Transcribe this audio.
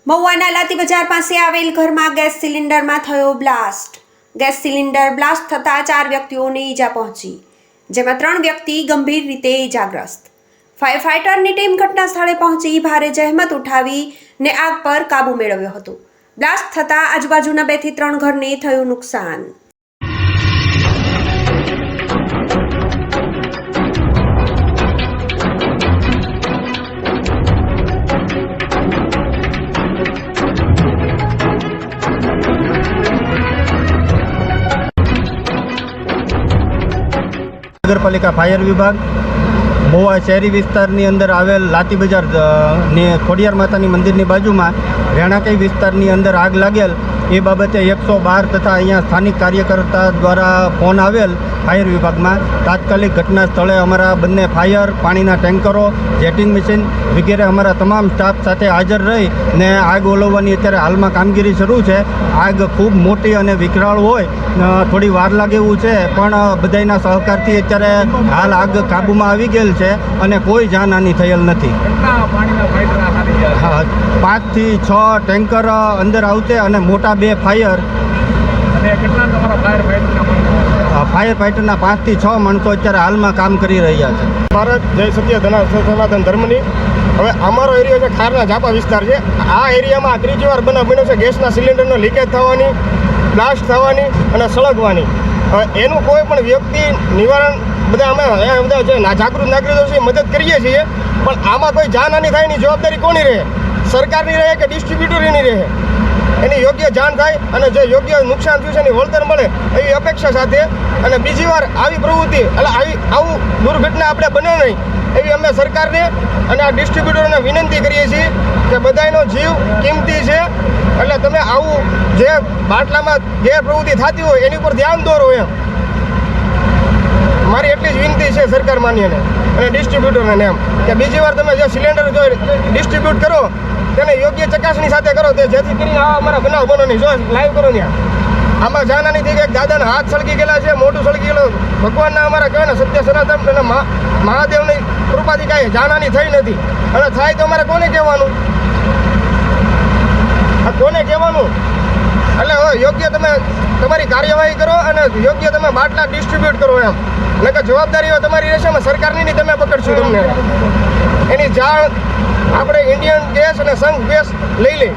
મહુવાના લાતી બજાર પાસે આવેલ ઘરમાં ગેસ સિલિન્ડરમાં થયો બ્લાસ્ટ। ગેસ સિલિન્ડર બ્લાસ્ટ થતાં 4 વ્યક્તિઓને ઈજા પહોંચી, જેમાં 3 વ્યક્તિ ગંભીર રીતે ઈજાગ્રસ્ત। ફાયર ફાઇટરની ટીમ ઘટના સ્થળે પહોંચી ભારે જહેમત ઉઠાવીને આગ પર કાબૂ મેળવ્યો હતો। બ્લાસ્ટ થતાં આજુબાજુના 2 થી 3 ઘરને થયું નુકસાન। નગરપાલિકા ફાયર વિભાગ મહુવા શહેરી વિસ્તારની અંદર આવેલ લાતી બજાર ને ખોડિયાર માતાની મંદિરની બાજુમાં રેણાકઈ વિસ્તારની અંદર આગ લાગેલ એ બાબતે 112 તથા અહીંયા સ્થાનિક કાર્યકર્તા દ્વારા ફોન આવેલ ફાયર વિભાગમાં। તાત્કાલિક ઘટના સ્થળે અમારા બંને ફાયર, પાણીના ટેન્કરો, જેટિંગ મશીન વગેરે અમારા તમામ સ્ટાફ સાથે હાજર રહી ને આગ ઓલવવાની અત્યારે હાલમાં કામગીરી શરૂ છે। આગ ખૂબ મોટી અને વિકરાળ હોય, થોડી વાર લાગે એવું છે, પણ બધાના સહકારથી અત્યારે હાલ આગ કાબૂમાં આવી ગયેલ છે અને કોઈ જાનહાનિ થયેલ નથી। 5 થી 6 ટેન્કર અંદર આવશે અને મોટા 2 ફાયર ફાઇટરના 5 થી 6 માણસો અત્યારે હાલમાં કામ કરી રહ્યા છે। ભારત જય સત્ય સનાતન ધર્મની। હવે અમારો એરિયો છે ખારના ઝાપા વિસ્તાર છે। આ એરિયામાં ત્રીજી વાર બનાવ બન્યો છે ગેસના સિલિન્ડરનો લીકેજ થવાની, બ્લાસ્ટ થવાની અને સળગવાની। હવે એનું કોઈ પણ વ્યક્તિ નિવારણ બધા અમે બધા જે જાગૃત નાગરિકો છે મદદ કરીએ છીએ, પણ આમાં કોઈ જાનહાનિ થાય એની જવાબદારી કોની રહે? સરકારની રહે કે ડિસ્ટ્રીબ્યુટરની રહે? એની યોગ્ય જાણ થાય અને જે યોગ્ય નુકસાન થયું છે એની વળતર મળે એવી અપેક્ષા સાથે, અને બીજી વાર આવી પ્રવૃત્તિ એટલે આવું દુર્ઘટના આપણે બને નહીં એવી અમે સરકારને અને આ ડિસ્ટ્રીબ્યુટરોને વિનંતી કરીએ છીએ કે બધાનો જીવ કિંમતી છે, એટલે તમે આવું જે બાટલામાં જે પ્રવૃત્તિ થતી હોય એની ઉપર ધ્યાન દોરો એમ મારી એટલી જ વિનંતી છે સરકાર માન્યને અને ડિસ્ટ્રીબ્યુટરને એમ કે બીજી વાર તમે જે સિલિન્ડર જો ડિસ્ટ્રીબ્યુટ કરો તેને યોગ્ય ચકાસણી સાથે કરો, તે જેથી કરીને આવા અમારા બનાવ બનો નહીં। જો લાઈવ કરો ત્યાં આમાં જાનહાનિ થઈ ગઈ, દાદાના હાથ સળગી ગયેલા છે, મોઢું સળગી ગયેલું। ભગવાનના અમારા કહેવાય ને સત્ય સનાતન અને મહાદેવની કૃપાથી કાંઈ જાનહાનિ થઈ નથી, અને થાય તો અમારે કોને કહેવાનું? આ કોને કહેવાનું? એટલે યોગ્ય તમે તમારી કાર્યવાહી કરો અને યોગ્ય તમે બાટલા ડિસ્ટ્રીબ્યુટ કરો એમ, એટલે કે જવાબદારીઓ તમારી રહેશે, અમે સરકારની નહીં તમે પકડશું તમને। એની જાણ આપણે ઇન્ડિયન ગેસ અને સંઘ ગેસ લઈ લે।